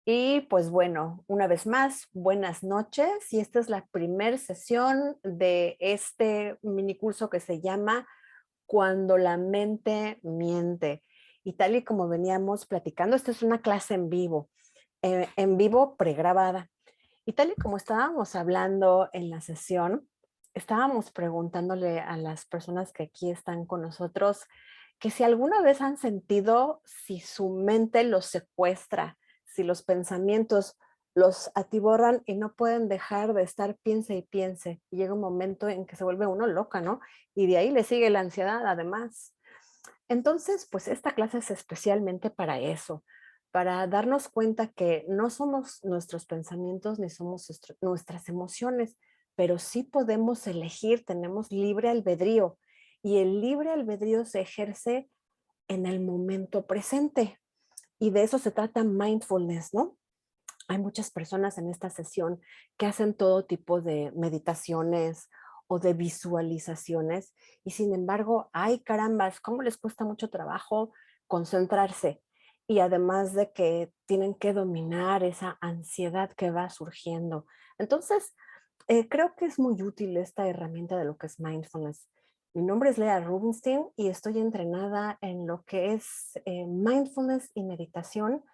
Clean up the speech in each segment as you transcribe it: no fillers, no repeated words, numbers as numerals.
Y pues bueno, una vez más, buenas noches. Y esta es la primera sesión de este minicurso que se llama Cuando la mente miente. Y tal y como veníamos platicando, esta es una clase en vivo pregrabada. Y tal y como estábamos hablando en la sesión, estábamos preguntándole a las personas que aquí están con nosotros que si alguna vez han sentido si su mente los secuestra, si los pensamientos los atiborran y no pueden dejar de estar piense y piense. Y llega un momento en que se vuelve uno loca, ¿no? Y de ahí le sigue la ansiedad además. Entonces, pues esta clase es especialmente para eso, para darnos cuenta que no somos nuestros pensamientos ni somos nuestras emociones, pero sí podemos elegir, tenemos libre albedrío y el libre albedrío se ejerce en el momento presente. Y de eso se trata mindfulness, ¿no? Hay muchas personas en esta sesión que hacen todo tipo de meditaciones o de visualizaciones y sin embargo, ay carambas, cómo les cuesta mucho trabajo concentrarse y además de que tienen que dominar esa ansiedad que va surgiendo. Entonces, creo que es muy útil esta herramienta de lo que es mindfulness. Mi nombre es Lea Rubinstein y estoy entrenada en lo que es mindfulness y meditación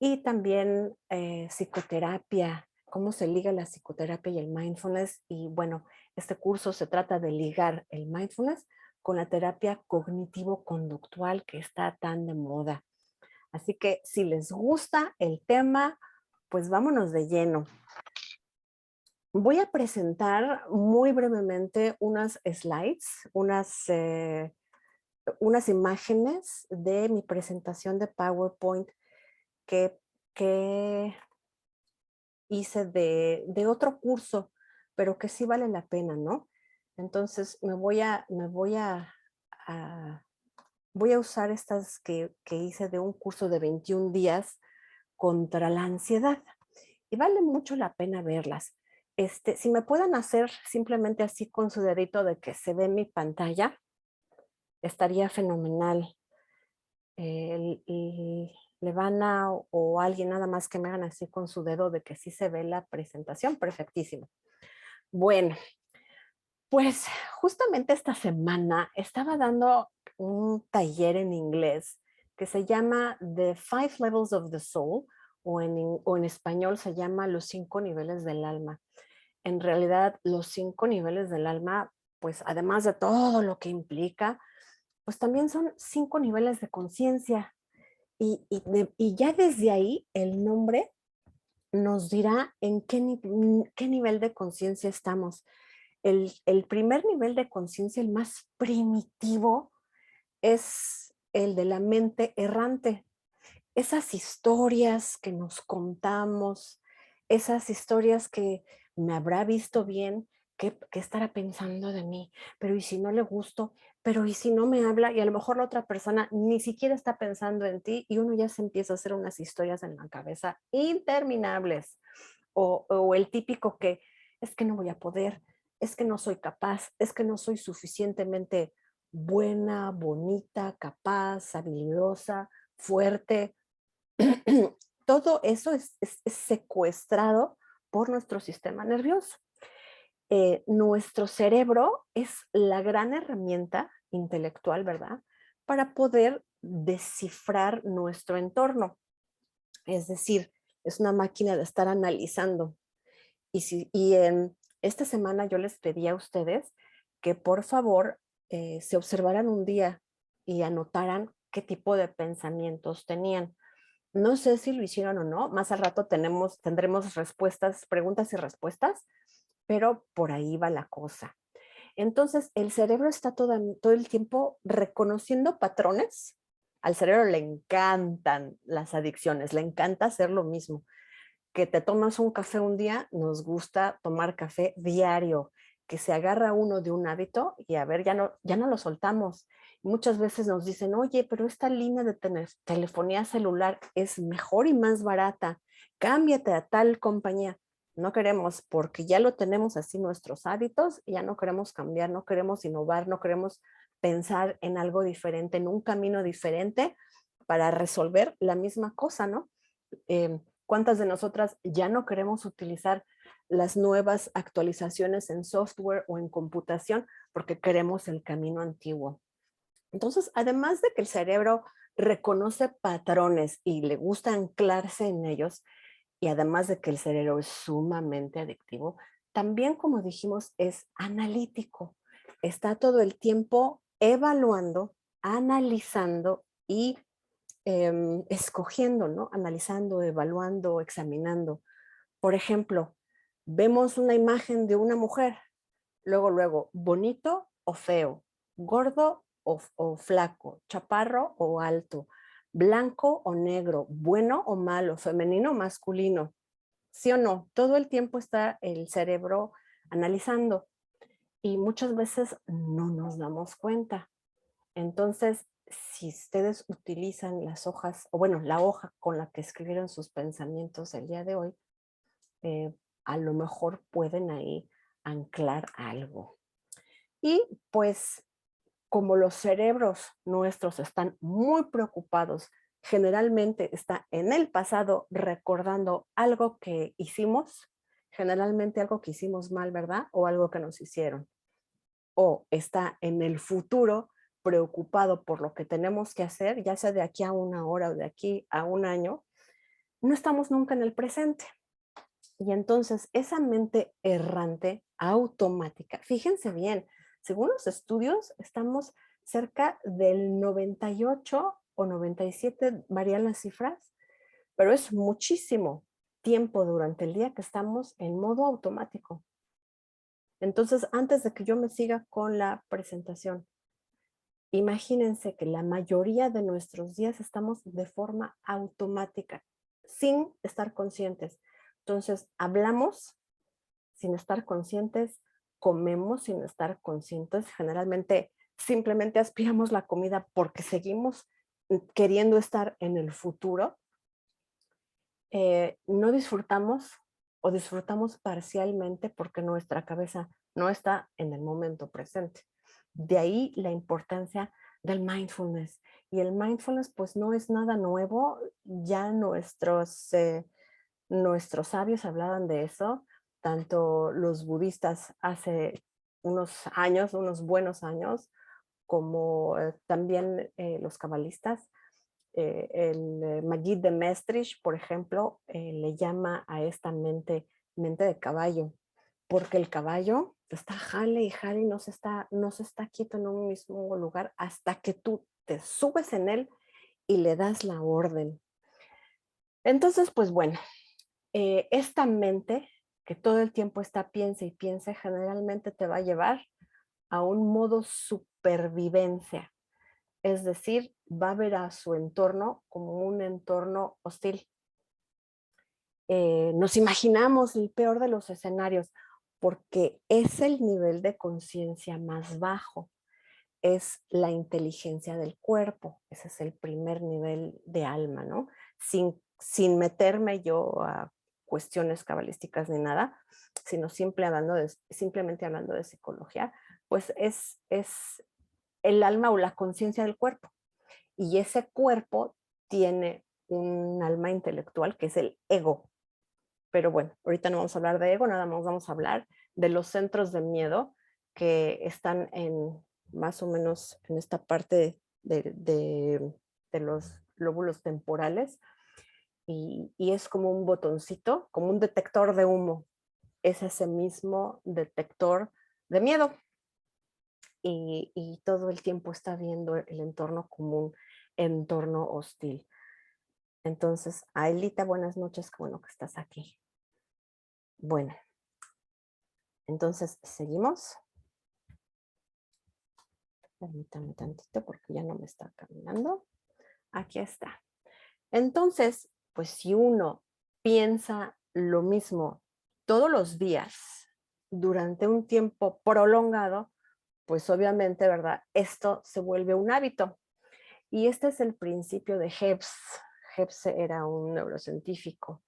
y también psicoterapia, cómo se liga la psicoterapia y el mindfulness. Y bueno, este curso se trata de ligar el mindfulness con la terapia cognitivo-conductual que está tan de moda. Así que si les gusta el tema, pues vámonos de lleno. Voy a presentar muy brevemente unas slides, unas imágenes de mi presentación de PowerPoint que, que hice de otro curso, pero que sí vale la pena, ¿no? Entonces a- voy a usar estas que hice de un curso de 21 días contra la ansiedad. Y vale mucho la pena verlas. Si me pueden hacer simplemente así con su dedito de que se ve mi pantalla, estaría fenomenal. Levana o alguien nada más que me hagan así con su dedo de que sí se ve la presentación, perfectísimo. Bueno, pues justamente esta semana estaba dando un taller en inglés que se llama The Five Levels of the Soul o en español se llama Los 5 niveles del alma. En realidad, los 5 niveles del alma, pues además de todo lo que implica, pues también son 5 niveles de conciencia. Y ya desde ahí el nombre nos dirá en qué nivel de conciencia estamos. El primer nivel de conciencia, el más primitivo, es el de la mente errante. Esas historias que nos contamos, esas historias que me habrá visto bien, qué estará pensando de mí, pero ¿y si no le gusto? Pero ¿y si no me habla? Y a lo mejor la otra persona ni siquiera está pensando en ti y uno ya se empieza a hacer unas historias en la cabeza interminables. O el típico que es que no voy a poder, es que no soy capaz, es que no soy suficientemente buena, bonita, capaz, habilidosa, fuerte. Todo eso es secuestrado por nuestro sistema nervioso. Nuestro cerebro es la gran herramienta intelectual, ¿verdad? Para poder descifrar nuestro entorno. Es decir, es una máquina de estar analizando. Y esta semana yo les pedí a ustedes que por favor se observaran un día y anotaran qué tipo de pensamientos tenían. No sé si lo hicieron o no, más al rato tendremos respuestas, preguntas y respuestas, pero por ahí va la cosa. Entonces, el cerebro está todo el tiempo reconociendo patrones. Al cerebro le encantan las adicciones, le encanta hacer lo mismo. Que te tomas un café un día, nos gusta tomar café diario, que se agarra uno de un hábito y a ver, ya no lo soltamos. Muchas veces nos dicen, oye, pero esta línea de telefonía celular es mejor y más barata, cámbiate a tal compañía. No queremos porque ya lo tenemos así nuestros hábitos y ya no queremos cambiar, no queremos innovar, no queremos pensar en algo diferente, en un camino diferente para resolver la misma cosa, ¿no? ¿Cuántas de nosotras ya no queremos utilizar las nuevas actualizaciones en software o en computación porque queremos el camino antiguo? Entonces, además de que el cerebro reconoce patrones y le gusta anclarse en ellos, y además de que el cerebro es sumamente adictivo, también, como dijimos, es analítico. Está todo el tiempo evaluando, analizando y escogiendo, ¿no? Analizando, evaluando, examinando. Por ejemplo, vemos una imagen de una mujer, luego, bonito o feo, gordo o flaco, chaparro o alto, blanco o negro, bueno o malo, femenino o masculino. ¿Sí o no? Todo el tiempo está el cerebro analizando y muchas veces no nos damos cuenta. Entonces, si ustedes utilizan las hojas, o bueno, la hoja con la que escribieron sus pensamientos el día de hoy, eh, a lo mejor pueden ahí anclar algo. Y pues como los cerebros nuestros están muy preocupados, generalmente está en el pasado recordando algo que hicimos, generalmente algo que hicimos mal, ¿verdad? O algo que nos hicieron. O está en el futuro preocupado por lo que tenemos que hacer, ya sea de aquí a una hora o de aquí a un año, no estamos nunca en el presente. Y entonces esa mente errante, automática, fíjense bien, según los estudios, estamos cerca del 98 o 97, varían las cifras, pero es muchísimo tiempo durante el día que estamos en modo automático. Entonces, antes de que yo me siga con la presentación, imagínense que la mayoría de nuestros días estamos de forma automática, sin estar conscientes. Entonces, hablamos sin estar conscientes, comemos sin estar conscientes, generalmente simplemente aspiramos la comida porque seguimos queriendo estar en el futuro, no disfrutamos o disfrutamos parcialmente porque nuestra cabeza no está en el momento presente. De ahí la importancia del mindfulness. Y el mindfulness pues no es nada nuevo, ya nuestros sabios hablaban de eso, tanto los budistas hace unos años, unos buenos años, como también los cabalistas. El Magid de Maestricht, por ejemplo, le llama a esta mente de caballo, porque el caballo está jale y jale y no se está quieto en un mismo lugar hasta que tú te subes en él y le das la orden. Entonces, pues bueno, esta mente que todo el tiempo está piensa y piensa, generalmente te va a llevar a un modo supervivencia. Es decir, va a ver a su entorno como un entorno hostil. Nos imaginamos el peor de los escenarios porque es el nivel de conciencia más bajo, es la inteligencia del cuerpo, ese es el primer nivel de alma, ¿no? Sin meterme yo a cuestiones cabalísticas ni nada, sino simplemente hablando de psicología, pues es el alma o la conciencia del cuerpo. Y ese cuerpo tiene un alma intelectual que es el ego. Pero bueno, ahorita no vamos a hablar de ego, nada más vamos a hablar de los centros de miedo que están más o menos en esta parte de los lóbulos temporales y es como un botoncito, como un detector de humo. Es ese mismo detector de miedo y todo el tiempo está viendo el entorno como un entorno hostil. Entonces, Aelita, buenas noches, qué bueno que estás aquí. Bueno, entonces seguimos. Permítame tantito porque ya no me está caminando. Aquí está. Entonces, pues si uno piensa lo mismo todos los días durante un tiempo prolongado, pues obviamente, ¿verdad? Esto se vuelve un hábito. Y este es el principio de Hebs. Hebs era un neurocientífico.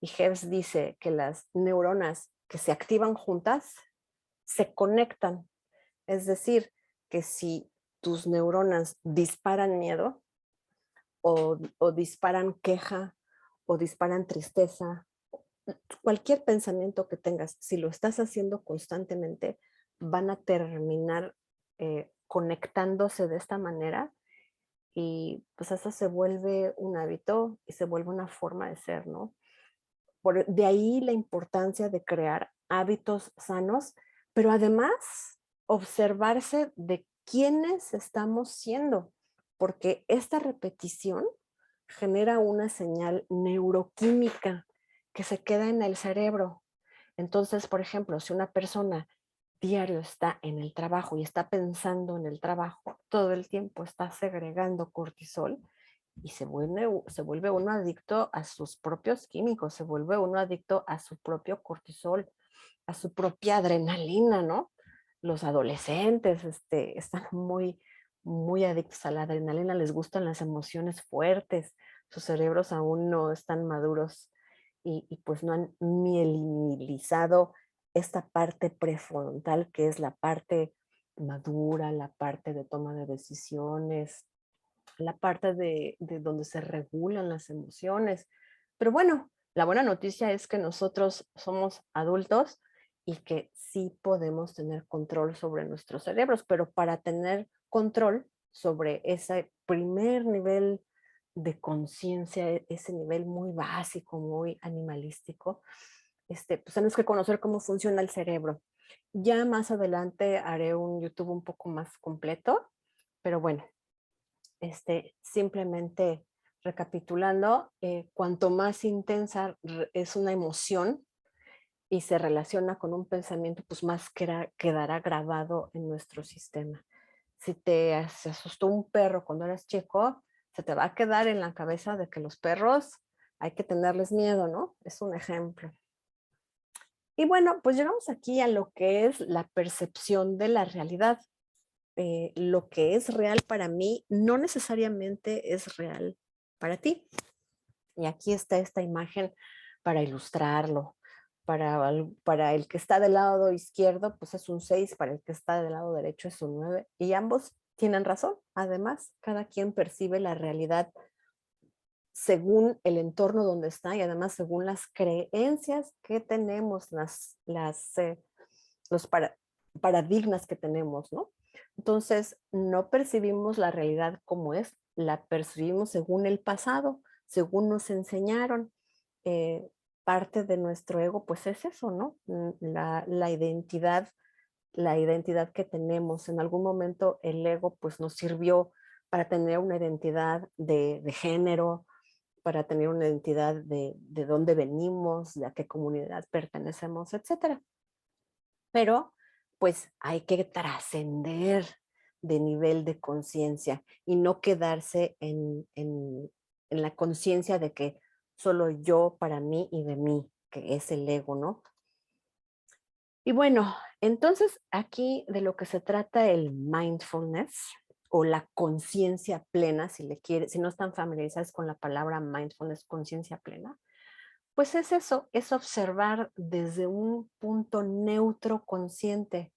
Y Hebs dice que las neuronas que se activan juntas se conectan. Es decir, que si tus neuronas disparan miedo o disparan queja o disparan tristeza. Cualquier pensamiento que tengas, si lo estás haciendo constantemente, van a terminar conectándose de esta manera y pues eso se vuelve un hábito y se vuelve una forma de ser, ¿no? De ahí la importancia de crear hábitos sanos, pero además observarse de quiénes estamos siendo, porque esta repetición genera una señal neuroquímica que se queda en el cerebro. Entonces, por ejemplo, si una persona diario está en el trabajo y está pensando en el trabajo, todo el tiempo está segregando cortisol, y se vuelve uno adicto a sus propios químicos, se vuelve uno adicto a su propio cortisol, a su propia adrenalina, ¿no? Los adolescentes están muy adictos a la adrenalina, les gustan las emociones fuertes, sus cerebros aún no están maduros y pues no han mielinizado esta parte prefrontal que es la parte madura, la parte de toma de decisiones, la parte de donde se regulan las emociones. Pero bueno, la buena noticia es que nosotros somos adultos y que sí podemos tener control sobre nuestros cerebros, pero para tener control sobre ese primer nivel de conciencia, ese nivel muy básico, muy animalístico, pues tenemos que conocer cómo funciona el cerebro. Ya más adelante haré un YouTube un poco más completo, pero bueno, simplemente recapitulando, cuanto más intensa es una emoción y se relaciona con un pensamiento, pues más quedará grabado en nuestro sistema. Si se asustó un perro cuando eras chico, se te va a quedar en la cabeza de que los perros hay que tenerles miedo, ¿no? Es un ejemplo. Y bueno, pues llegamos aquí a lo que es la percepción de la realidad. Lo que es real para mí no necesariamente es real para ti. Y aquí está esta imagen para ilustrarlo. Para el que está del lado izquierdo, pues es un 6, para el que está del lado derecho es un 9. Y ambos tienen razón. Además, cada quien percibe la realidad según el entorno donde está y además según las creencias que tenemos, los paradigmas que tenemos, ¿no? Entonces, no percibimos la realidad como es, la percibimos según el pasado, según nos enseñaron. Eh, Parte de nuestro ego, pues es eso, ¿no? La identidad que tenemos. En algún momento el ego, pues nos sirvió para tener una identidad de género, para tener una identidad de dónde venimos, de a qué comunidad pertenecemos, etcétera. Pero pues hay que trascender de nivel de conciencia y no quedarse en la conciencia de que solo yo para mí y de mí, que es el ego, ¿no? Y bueno, entonces aquí de lo que se trata el mindfulness o la conciencia plena, si no están familiarizados con la palabra mindfulness, conciencia plena, pues es eso, es observar desde un punto neutro consciente.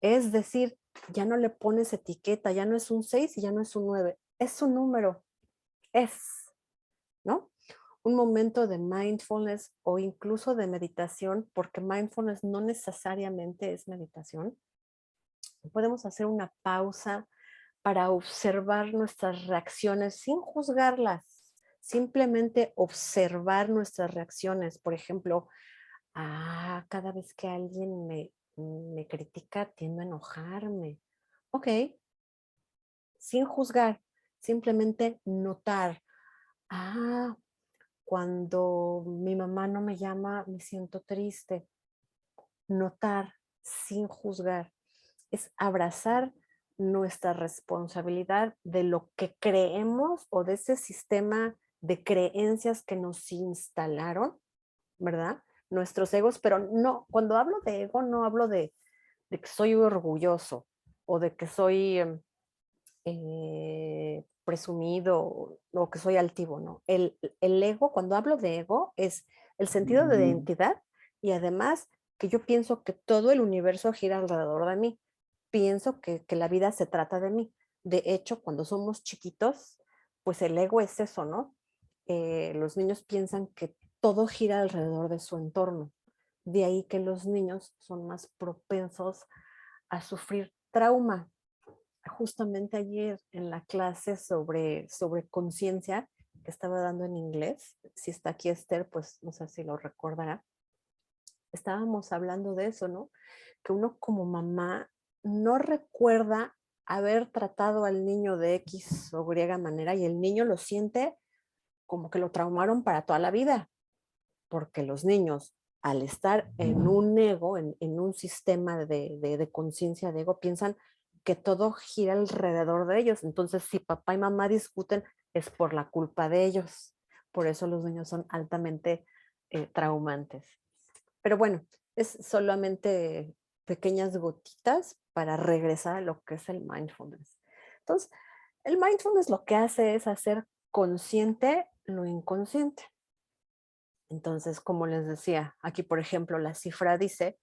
Es decir, ya no le pones etiqueta, ya no es un 6 y ya no es un 9, es un número, es, ¿no? Un momento de mindfulness o incluso de meditación, porque mindfulness no necesariamente es meditación. Podemos hacer una pausa para observar nuestras reacciones sin juzgarlas, simplemente observar nuestras reacciones. Por ejemplo, cada vez que alguien me critica, tiendo a enojarme. Ok, sin juzgar, simplemente notar. Ah, cuando mi mamá no me llama, me siento triste. Notar sin juzgar. Es abrazar nuestra responsabilidad de lo que creemos o de ese sistema de creencias que nos instalaron, ¿verdad? Nuestros egos, pero no, cuando hablo de ego, no hablo de que soy orgulloso o de que soy presumido o que soy altivo, ¿no? El ego, cuando hablo de ego, es el sentido de identidad y además que yo pienso que todo el universo gira alrededor de mí. Pienso que la vida se trata de mí. De hecho, cuando somos chiquitos, pues el ego es eso, ¿no? los niños piensan que todo gira alrededor de su entorno. De ahí que los niños son más propensos a sufrir trauma. Justamente ayer en la clase sobre conciencia que estaba dando en inglés, si está aquí Esther, pues no sé si lo recordará, estábamos hablando de eso, ¿no? Que uno como mamá no recuerda haber tratado al niño de X o Y manera y el niño lo siente como que lo traumaron para toda la vida, porque los niños, al estar en un ego, en un sistema de conciencia de ego, piensan que todo gira alrededor de ellos. Entonces, si papá y mamá discuten, es por la culpa de ellos. Por eso los niños son altamente traumantes. Pero bueno, es solamente pequeñas gotitas para regresar a lo que es el mindfulness. Entonces, el mindfulness lo que hace es hacer consciente lo inconsciente. Entonces, como les decía, aquí por ejemplo la cifra dice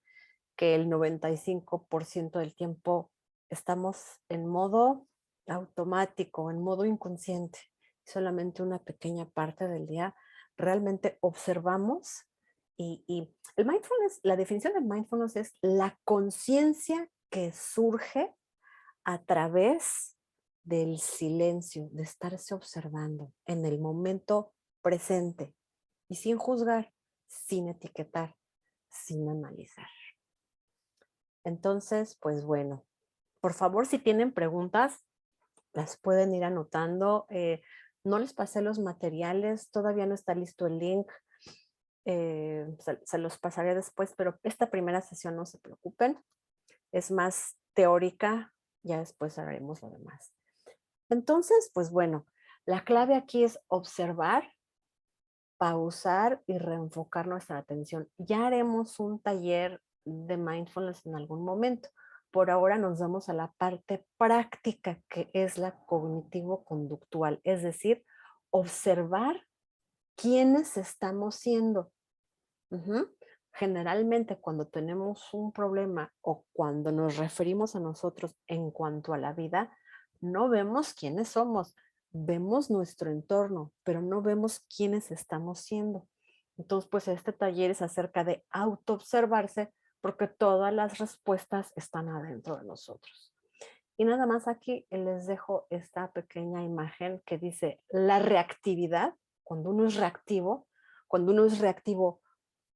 que el 95% del tiempo estamos en modo automático, en modo inconsciente. Solamente una pequeña parte del día realmente observamos y el mindfulness, la definición de mindfulness es la conciencia que surge a través del silencio, de estarse observando en el momento presente y sin juzgar, sin etiquetar, sin analizar. Entonces, pues bueno, por favor, si tienen preguntas, las pueden ir anotando. No les pasé los materiales, todavía no está listo el link. Se los pasaré después, pero esta primera sesión no se preocupen. Es más teórica, ya después haremos lo demás. Entonces, pues bueno, la clave aquí es observar, pausar y reenfocar nuestra atención. Ya haremos un taller de mindfulness en algún momento. Por ahora nos vamos a la parte práctica, que es la cognitivo-conductual, es decir, observar quiénes estamos siendo. Ujú. Generalmente cuando tenemos un problema o cuando nos referimos a nosotros en cuanto a la vida, no vemos quiénes somos, vemos nuestro entorno, pero no vemos quiénes estamos siendo. Entonces, pues este taller es acerca de autoobservarse porque todas las respuestas están adentro de nosotros. Y nada más aquí les dejo esta pequeña imagen que dice la reactividad, cuando uno es reactivo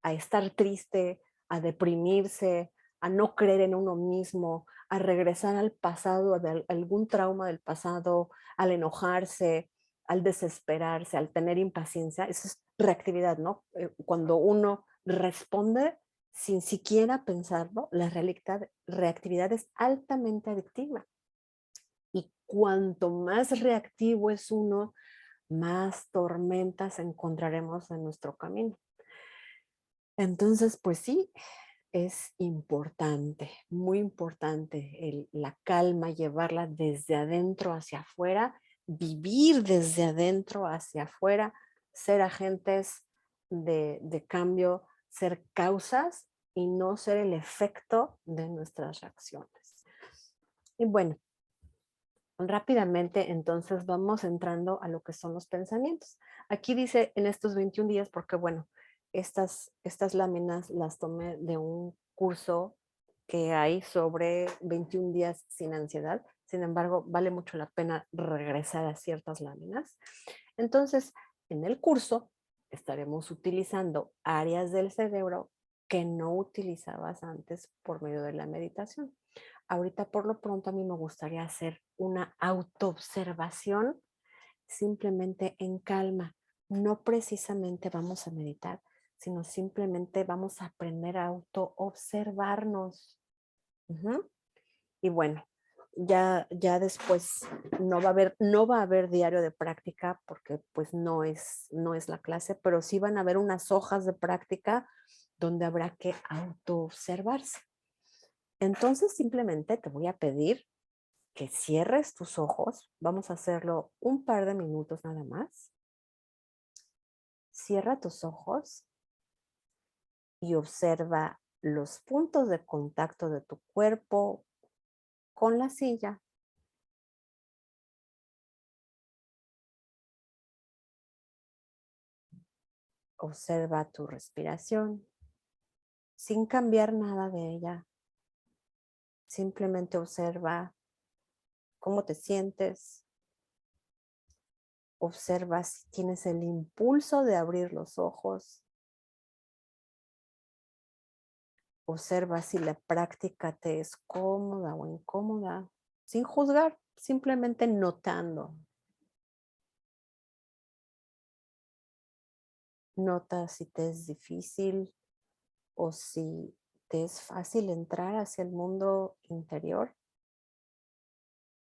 a estar triste, a deprimirse, a no creer en uno mismo, a regresar al pasado, a algún trauma del pasado, al enojarse, al desesperarse, al tener impaciencia. Eso es reactividad, ¿no? Cuando uno responde sin siquiera pensarlo, la reactividad es altamente adictiva. Y cuanto más reactivo es uno, más tormentas encontraremos en nuestro camino. Entonces, pues sí, es importante, muy importante la calma, llevarla desde adentro hacia afuera, vivir desde adentro hacia afuera, ser agentes de cambio, ser causas y no ser el efecto de nuestras reacciones. Y bueno, rápidamente entonces vamos entrando a lo que son los pensamientos. Aquí dice en estos 21 días, porque bueno, estas láminas las tomé de un curso que hay sobre 21 días sin ansiedad. Sin embargo, vale mucho la pena regresar a ciertas láminas. Entonces, en el curso estaremos utilizando áreas del cerebro que no utilizabas antes por medio de la meditación. Ahorita por lo pronto a mí me gustaría hacer una autoobservación simplemente en calma. No precisamente vamos a meditar, sino simplemente vamos a aprender a autoobservarnos. Ujú. Y bueno, ya después no va a haber diario de práctica porque pues no es la clase, pero sí van a haber unas hojas de práctica donde habrá que autoobservarse. Entonces simplemente te voy a pedir que cierres tus ojos. Vamos a hacerlo un par de minutos nada más. Cierra tus ojos y observa los puntos de contacto de tu cuerpo con la silla. Observa tu respiración sin cambiar nada de ella. Simplemente observa cómo te sientes. Observa si tienes el impulso de abrir los ojos. Observa si la práctica te es cómoda o incómoda, sin juzgar, simplemente notando. Nota si te es difícil o si te es fácil entrar hacia el mundo interior.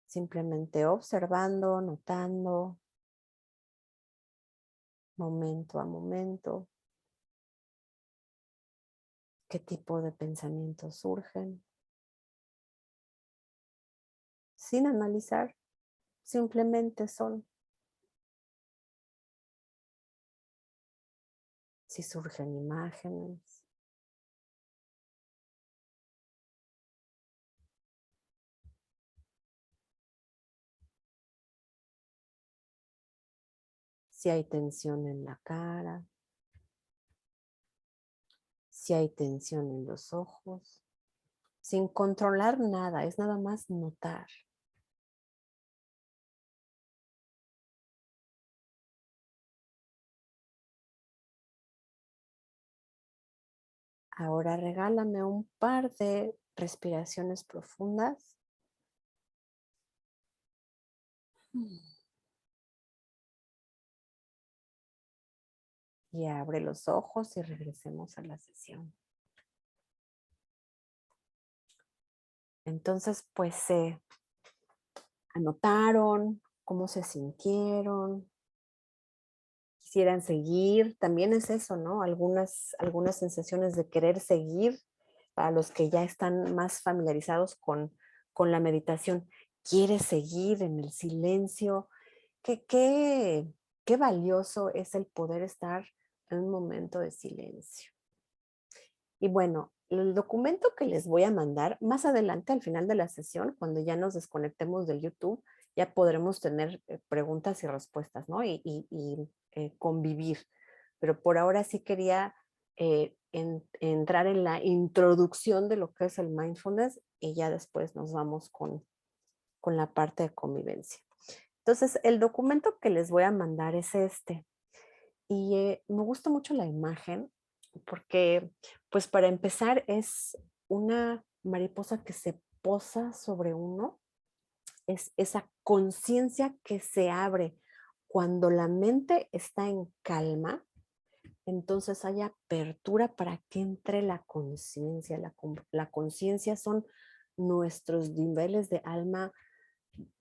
Simplemente observando, notando, momento a momento, qué tipo de pensamientos surgen, sin analizar, simplemente son. Si surgen imágenes, si hay tensión en la cara, si hay tensión en los ojos, sin controlar nada, es nada más notar. Ahora regálame un par de respiraciones profundas. Y abre los ojos y regresemos a la sesión. Entonces, pues se anotaron cómo se sintieron, quisieran seguir, también es eso, ¿no? Algunas sensaciones de querer seguir para los que ya están más familiarizados con la meditación. ¿Quieres seguir en el silencio? Qué valioso es el poder estar en un momento de silencio. Y bueno, el documento que les voy a mandar más adelante, al final de la sesión, cuando ya nos desconectemos del YouTube, ya podremos tener preguntas y respuestas, ¿no? Y convivir. Pero por ahora sí quería entrar en la introducción de lo que es el mindfulness y ya después nos vamos con la parte de convivencia. Entonces, el documento que les voy a mandar es este. Y me gusta mucho la imagen porque, pues para empezar, es una mariposa que se posa sobre uno, es esa conciencia que se abre. Cuando la mente está en calma, entonces hay apertura para que entre la conciencia. La conciencia son nuestros niveles de alma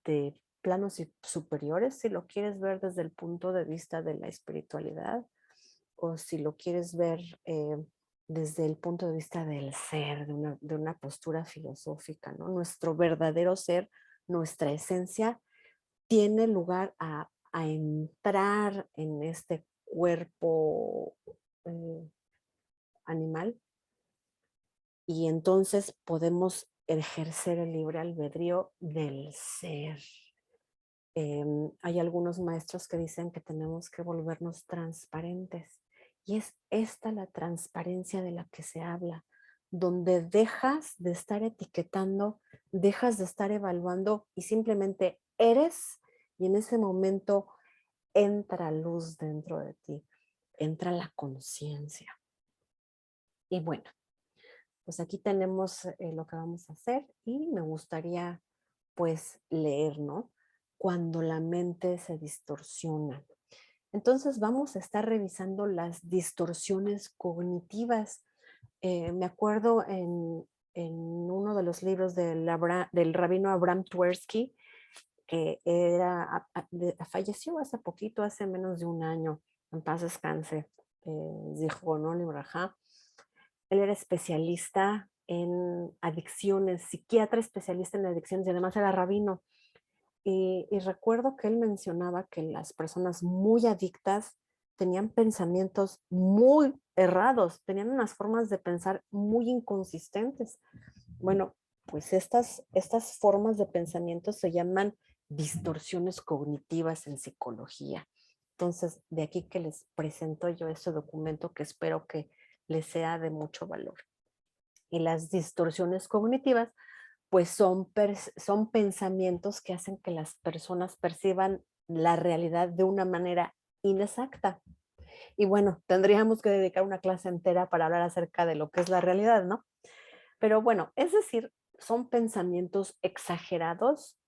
de planos superiores, si lo quieres ver desde el punto de vista de la espiritualidad, o si lo quieres ver desde el punto de vista del ser, de una postura filosófica, ¿no? Nuestro verdadero ser, nuestra esencia, tiene lugar a entrar en este cuerpo eh, animal y entonces podemos ejercer el libre albedrío del ser. Hay algunos maestros que dicen que tenemos que volvernos transparentes. Y es esta la transparencia de la que se habla, donde dejas de estar etiquetando, dejas de estar evaluando y simplemente eres y en ese momento entra luz dentro de ti, entra la conciencia. Y bueno, pues aquí tenemos lo que vamos a hacer y me gustaría pues leer, ¿no? Cuando la mente se distorsiona. Entonces vamos a estar revisando las distorsiones cognitivas. Me acuerdo en uno de los libros del rabino Abraham Tversky, que falleció hace poquito, hace menos de un año, en paz descanse, Zichrono Libraja. Él era especialista en adicciones, psiquiatra especialista en adicciones y además era rabino. Y recuerdo que él mencionaba que las personas muy adictas tenían pensamientos muy errados, tenían unas formas de pensar muy inconsistentes. Bueno, pues estas formas de pensamiento se llaman distorsiones cognitivas en psicología. Entonces, de aquí que les presento yo este documento que espero que les sea de mucho valor. Y las distorsiones cognitivas, pues son pensamientos que hacen que las personas perciban la realidad de una manera inexacta. Y bueno, tendríamos que dedicar una clase entera para hablar acerca de lo que es la realidad, ¿no? Pero bueno, es decir, son pensamientos exagerados,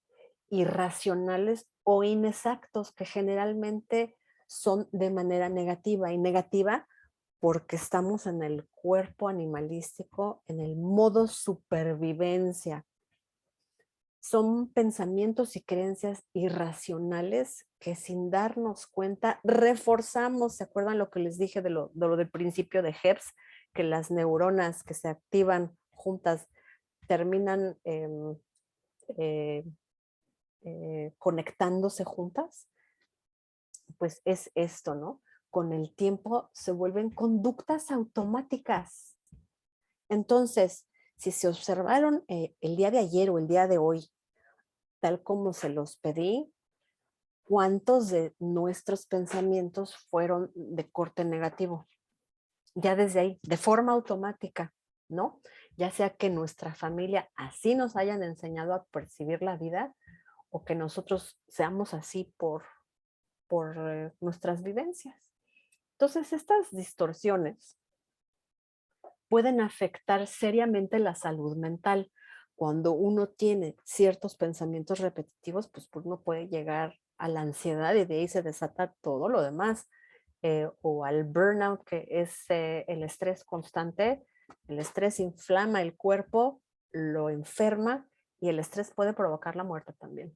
irracionales o inexactos que generalmente son de manera negativa y negativa porque estamos en el cuerpo animalístico, en el modo supervivencia. Son pensamientos y creencias irracionales que sin darnos cuenta reforzamos. ¿Se acuerdan lo que les dije de lo del principio de Hebs? Que las neuronas que se activan juntas terminan eh, conectándose juntas. Pues es esto, ¿no? Con el tiempo se vuelven conductas automáticas. Entonces, si se observaron el día de ayer o el día de hoy, tal como se los pedí, ¿cuántos de nuestros pensamientos fueron de corte negativo? Ya desde ahí, de forma automática, ¿no? Ya sea que nuestra familia así nos hayan enseñado a percibir la vida o que nosotros seamos así por nuestras vivencias. Entonces, estas distorsiones pueden afectar seriamente la salud mental. Cuando uno tiene ciertos pensamientos repetitivos, pues uno puede llegar a la ansiedad y de ahí se desata todo lo demás. O al burnout, que es el estrés constante. El estrés inflama el cuerpo, lo enferma y el estrés puede provocar la muerte también.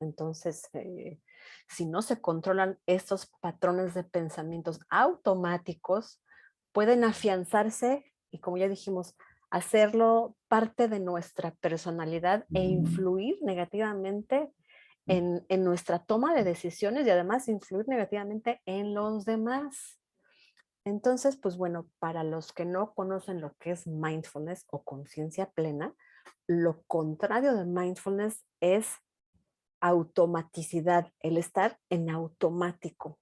Entonces, si no se controlan estos patrones de pensamientos automáticos, pueden afianzarse y, como ya dijimos, hacerlo parte de nuestra personalidad e influir negativamente en nuestra toma de decisiones y además influir negativamente en los demás. Entonces, pues bueno, para los que no conocen lo que es mindfulness o conciencia plena, lo contrario de mindfulness es automaticidad, el estar en automático.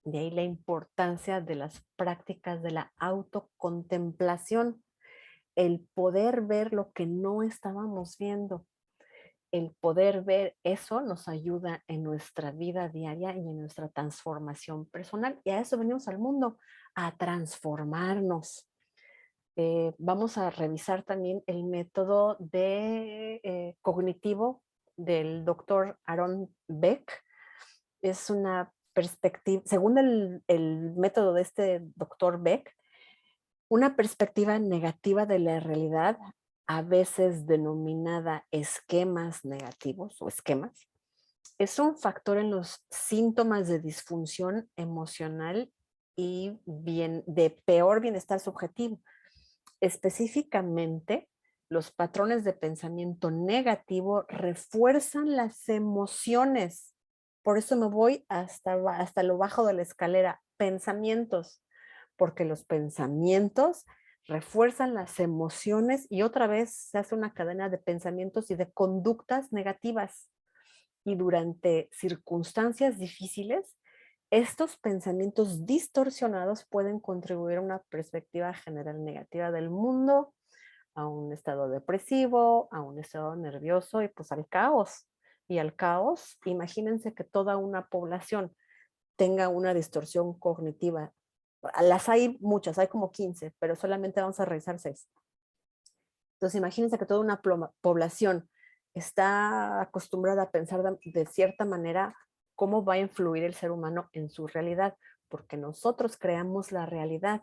De ahí la importancia de las prácticas de la autocontemplación, el poder ver lo que no estábamos viendo. El poder ver eso nos ayuda en nuestra vida diaria y en nuestra transformación personal. Y a eso venimos al mundo, a transformarnos. Vamos a revisar también el método cognitivo del doctor Aaron Beck. Es una perspectiva, según el método de este doctor Beck, una perspectiva negativa de la realidad, a veces denominada esquemas negativos o esquemas, es un factor en los síntomas de disfunción emocional y de peor bienestar subjetivo. Específicamente, los patrones de pensamiento negativo refuerzan las emociones. Por eso me voy hasta lo bajo de la escalera. Pensamientos, porque los pensamientos refuerzan las emociones y otra vez se hace una cadena de pensamientos y de conductas negativas. Y durante circunstancias difíciles, estos pensamientos distorsionados pueden contribuir a una perspectiva general negativa del mundo, a un estado depresivo, a un estado nervioso y pues al caos. Y al caos, imagínense que toda una población tenga una distorsión cognitiva. Las hay muchas, hay como 15, pero solamente vamos a revisar 6. Entonces, imagínense que toda una población está acostumbrada a pensar de cierta manera, ¿cómo va a influir el ser humano en su realidad? Porque nosotros creamos la realidad,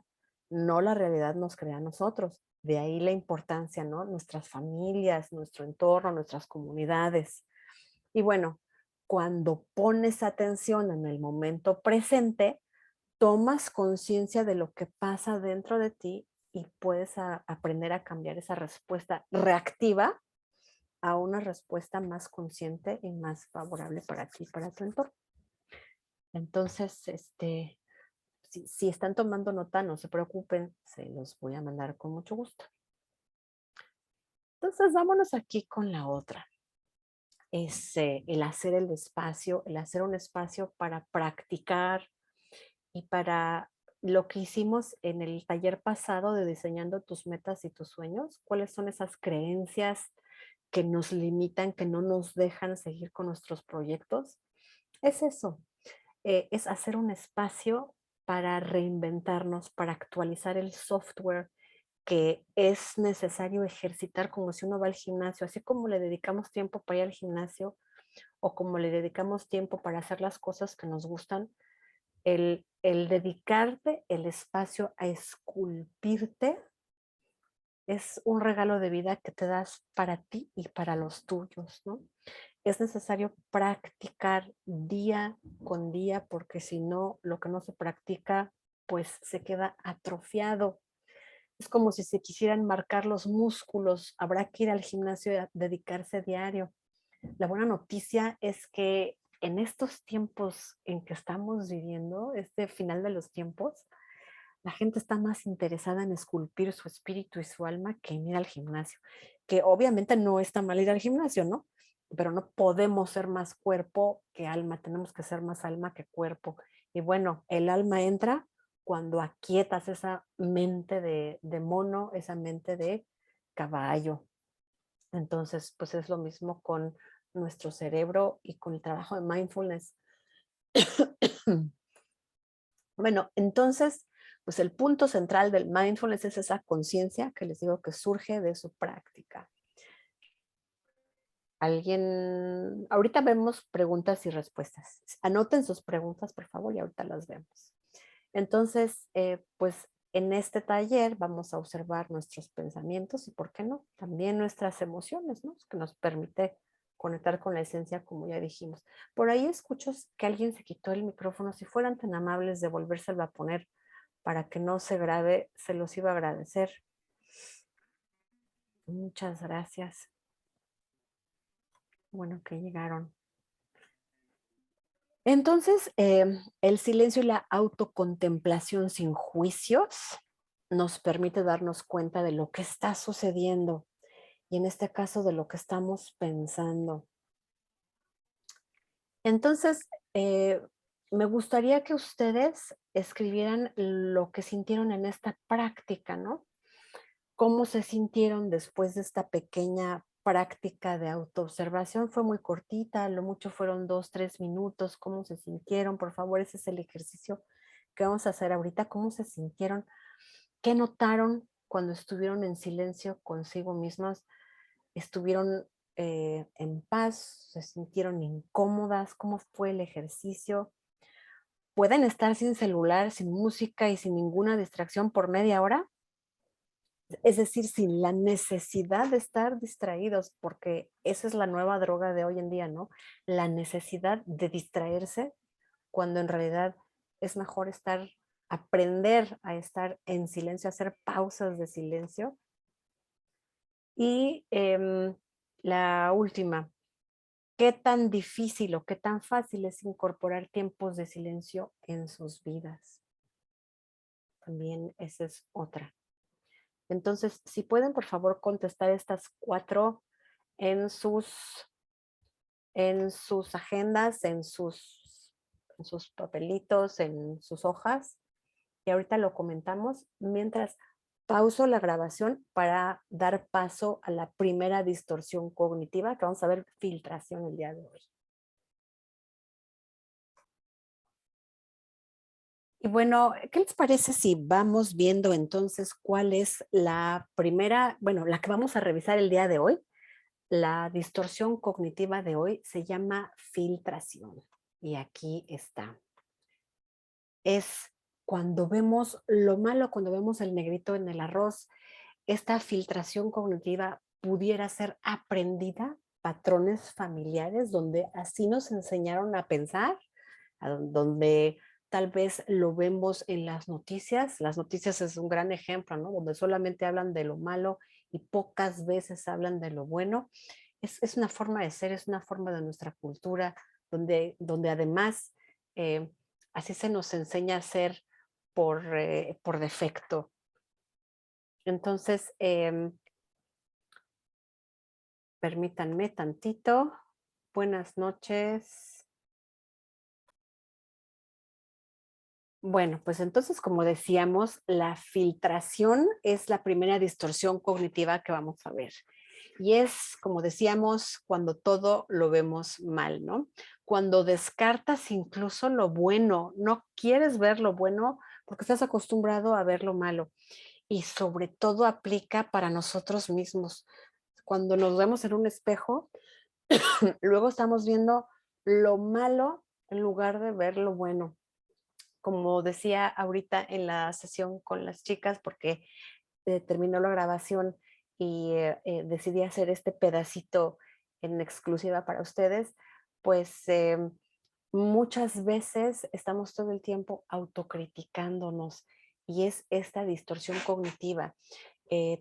no la realidad nos crea a nosotros. De ahí la importancia, ¿no? Nuestras familias, nuestro entorno, nuestras comunidades. Y bueno, cuando pones atención en el momento presente, tomas conciencia de lo que pasa dentro de ti y puedes aprender a cambiar esa respuesta reactiva a una respuesta más consciente y más favorable para ti, para tu entorno. Entonces, si están tomando nota, no se preocupen, se los voy a mandar con mucho gusto. Entonces, vámonos aquí con la otra. es el hacer el espacio, el hacer un espacio para practicar y para lo que hicimos en el taller pasado de diseñando tus metas y tus sueños, cuáles son esas creencias que nos limitan, que no nos dejan seguir con nuestros proyectos. Es eso, es hacer un espacio para reinventarnos, para actualizar el software que es necesario ejercitar como si uno va al gimnasio, así como le dedicamos tiempo para ir al gimnasio o como le dedicamos tiempo para hacer las cosas que nos gustan, el dedicarte el espacio a esculpirte es un regalo de vida que te das para ti y para los tuyos, ¿no? Es necesario practicar día con día porque si no, lo que no se practica, pues se queda atrofiado. Es como si se quisieran marcar los músculos, habrá que ir al gimnasio y dedicarse diario. La buena noticia es que en estos tiempos en que estamos viviendo, este final de los tiempos, la gente está más interesada en esculpir su espíritu y su alma que en ir al gimnasio. Que obviamente no está mal ir al gimnasio, ¿no? Pero no podemos ser más cuerpo que alma, tenemos que ser más alma que cuerpo. Y bueno, el alma entra cuando aquietas esa mente de mono, esa mente de caballo. Entonces, pues es lo mismo con nuestro cerebro y con el trabajo de mindfulness. Bueno, entonces, pues el punto central del mindfulness es esa conciencia que les digo que surge de su práctica. Alguien, ahorita vemos preguntas y respuestas. Anoten sus preguntas, por favor, y ahorita las vemos. Entonces, pues en este taller vamos a observar nuestros pensamientos y, ¿por qué no? También nuestras emociones, ¿no? Que nos permite conectar con la esencia, como ya dijimos. Por ahí escucho que alguien se quitó el micrófono. Si fueran tan amables de volvérselo a poner para que no se grabe, se los iba a agradecer. Muchas gracias. Bueno, que llegaron. Entonces, el silencio y la autocontemplación sin juicios nos permite darnos cuenta de lo que está sucediendo y en este caso de lo que estamos pensando. Entonces, me gustaría que ustedes escribieran lo que sintieron en esta práctica, ¿no? ¿Cómo se sintieron después de esta pequeña práctica de autoobservación? Fue muy cortita, lo mucho fueron 2, 3 minutos. ¿Cómo se sintieron? Por favor, ese es el ejercicio que vamos a hacer ahorita. ¿Cómo se sintieron? ¿Qué notaron cuando estuvieron en silencio consigo mismas? ¿Estuvieron en paz? ¿Se sintieron incómodas? ¿Cómo fue el ejercicio? ¿Pueden estar sin celular, sin música y sin ninguna distracción por media hora? Es decir, sin la necesidad de estar distraídos, porque esa es la nueva droga de hoy en día, ¿no? La necesidad de distraerse, cuando en realidad es mejor aprender a estar en silencio, hacer pausas de silencio. Y la última, ¿qué tan difícil o qué tan fácil es incorporar tiempos de silencio en sus vidas? También esa es otra. Entonces, si pueden, por favor, contestar estas 4 en sus agendas, en sus papelitos, en sus hojas. Y ahorita lo comentamos mientras pauso la grabación para dar paso a la primera distorsión cognitiva, que vamos a ver filtración el día de hoy. Y bueno, ¿qué les parece si vamos viendo entonces cuál es la primera, bueno, la que vamos a revisar el día de hoy? La distorsión cognitiva de hoy se llama filtración. Y aquí está. Es cuando vemos lo malo, cuando vemos el negrito en el arroz, esta filtración cognitiva pudiera ser aprendida, patrones familiares donde así nos enseñaron a pensar, donde tal vez lo vemos en las noticias. Las noticias es un gran ejemplo, ¿no? Donde solamente hablan de lo malo y pocas veces hablan de lo bueno. Es una forma de ser, es una forma de nuestra cultura, donde además así se nos enseña a ser por defecto. Entonces, permítanme tantito. Buenas noches. Bueno, pues entonces, como decíamos, la filtración es la primera distorsión cognitiva que vamos a ver. Y es, como decíamos, cuando todo lo vemos mal, ¿no? Cuando descartas incluso lo bueno, no quieres ver lo bueno porque estás acostumbrado a ver lo malo. Y sobre todo aplica para nosotros mismos. Cuando nos vemos en un espejo, luego estamos viendo lo malo en lugar de ver lo bueno. Como decía ahorita en la sesión con las chicas, porque terminó la grabación y decidí hacer este pedacito en exclusiva para ustedes, pues muchas veces estamos todo el tiempo autocriticándonos y es esta distorsión cognitiva.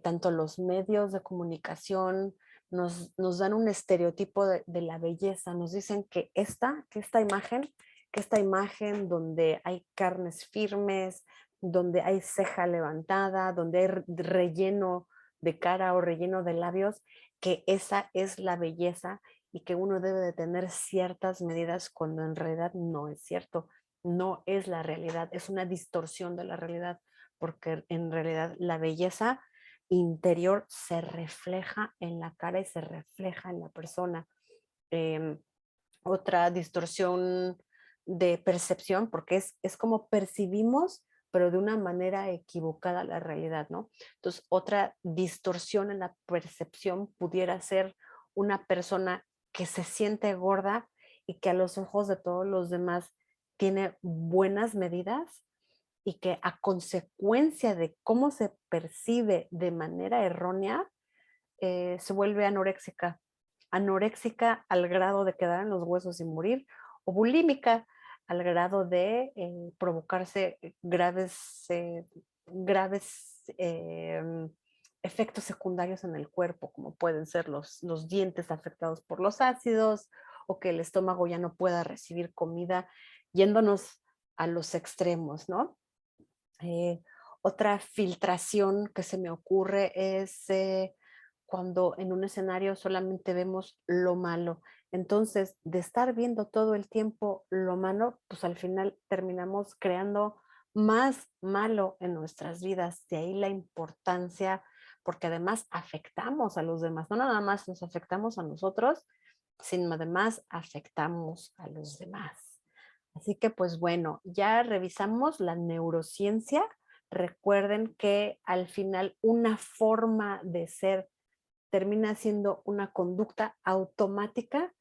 Tanto los medios de comunicación nos dan un estereotipo de la belleza, nos dicen que esta imagen donde hay carnes firmes, donde hay ceja levantada, donde hay relleno de cara o relleno de labios, que esa es la belleza y que uno debe de tener ciertas medidas cuando en realidad no es cierto, no es la realidad, es una distorsión de la realidad, porque en realidad la belleza interior se refleja en la cara y se refleja en la persona. Eh, Otra distorsión de percepción, porque es como percibimos, pero de una manera equivocada la realidad, ¿no? Entonces, otra distorsión en la percepción pudiera ser una persona que se siente gorda y que a los ojos de todos los demás tiene buenas medidas y que a consecuencia de cómo se percibe de manera errónea, se vuelve anoréxica. Anoréxica al grado de quedar en los huesos y morir, o bulímica al grado de provocarse graves efectos secundarios en el cuerpo, como pueden ser los dientes afectados por los ácidos o que el estómago ya no pueda recibir comida, yéndonos a los extremos, ¿no? Eh, Otra filtración que se me ocurre es cuando en un escenario solamente vemos lo malo. Entonces, de estar viendo todo el tiempo lo malo, pues al final terminamos creando más malo en nuestras vidas. De ahí la importancia, porque además afectamos a los demás. No nada más nos afectamos a nosotros, sino además afectamos a los demás. Así que pues bueno, ya revisamos la neurociencia. Recuerden que al final una forma de ser termina siendo una conducta automática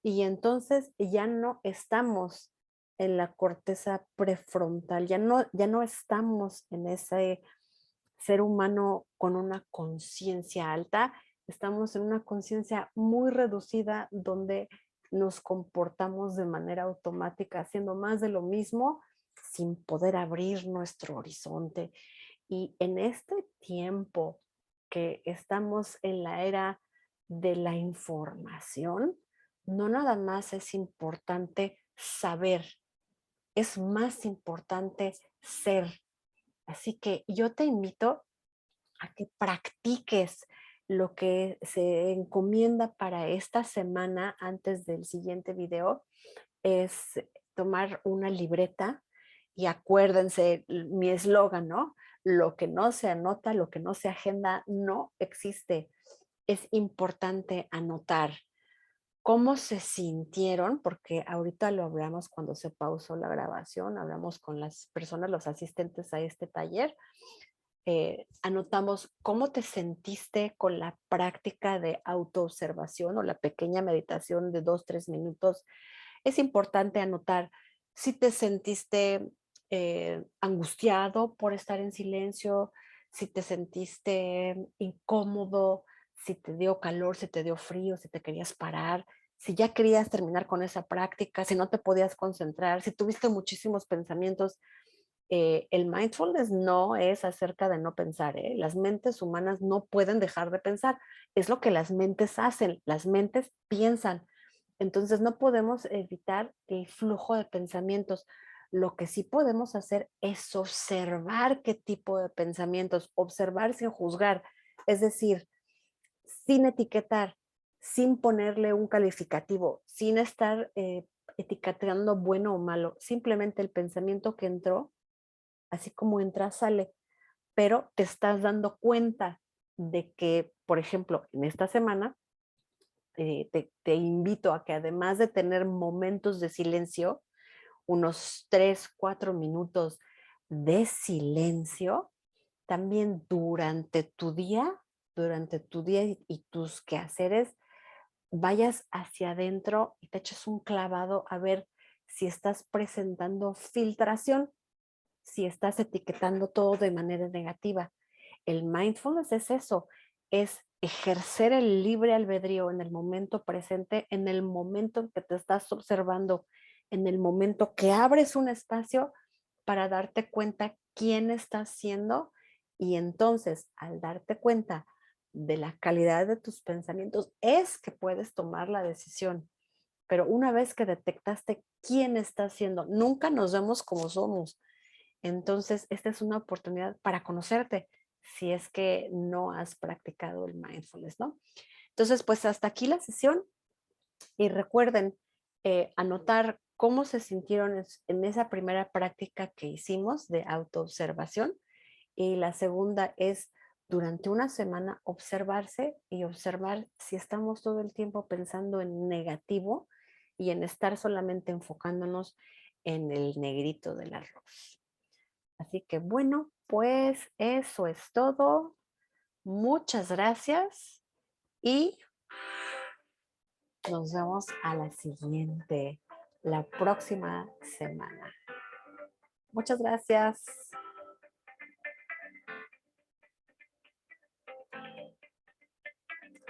y entonces ya no estamos en la corteza prefrontal, ya no estamos en ese ser humano con una conciencia alta, estamos en una conciencia muy reducida donde nos comportamos de manera automática, haciendo más de lo mismo sin poder abrir nuestro horizonte. Y en este tiempo que estamos en la era de la información, no nada más es importante saber, es más importante ser. Así que yo te invito a que practiques lo que se encomienda para esta semana antes del siguiente video, es tomar una libreta y acuérdense mi eslogan, ¿no? Lo que no se anota, lo que no se agenda, no existe. Es importante anotar cómo se sintieron, porque ahorita lo hablamos cuando se pausó la grabación, hablamos con las personas, los asistentes a este taller, anotamos cómo te sentiste con la práctica de autoobservación o la pequeña meditación de 2, 3 minutos. Es importante anotar si te sentiste angustiado por estar en silencio, si te sentiste incómodo, si te dio calor, si te dio frío, si te querías parar, si ya querías terminar con esa práctica, si no te podías concentrar, si tuviste muchísimos pensamientos. El mindfulness no es acerca de no pensar, ¿eh? Las mentes humanas no pueden dejar de pensar. Es lo que las mentes hacen. Las mentes piensan. Entonces no podemos evitar el flujo de pensamientos. Lo que sí podemos hacer es observar qué tipo de pensamientos, observar sin juzgar, es decir, sin etiquetar. sin ponerle un calificativo, sin estar etiquetando bueno o malo, simplemente el pensamiento que entró, así como entra, sale, pero te estás dando cuenta de que, por ejemplo, en esta semana, te invito a que además de tener momentos de silencio, unos 3, 4 minutos de silencio, también durante tu día y tus quehaceres, vayas hacia adentro y te eches un clavado a ver si estás presentando filtración, si estás etiquetando todo de manera negativa. El mindfulness es eso, es ejercer el libre albedrío en el momento presente, en el momento en que te estás observando, en el momento que abres un espacio para darte cuenta quién estás siendo y entonces al darte cuenta de la calidad de tus pensamientos es que puedes tomar la decisión. Pero una vez que detectaste quién estás siendo, nunca nos vemos como somos. Entonces, esta es una oportunidad para conocerte si es que no has practicado el mindfulness, ¿no? Entonces, pues hasta aquí la sesión y recuerden anotar cómo se sintieron en esa primera práctica que hicimos de autoobservación y la segunda es durante una semana observarse y observar si estamos todo el tiempo pensando en negativo y en estar solamente enfocándonos en el negrito del arroz. Así que bueno, pues eso es todo. Muchas gracias y nos vemos a la siguiente, la próxima semana. Muchas gracias.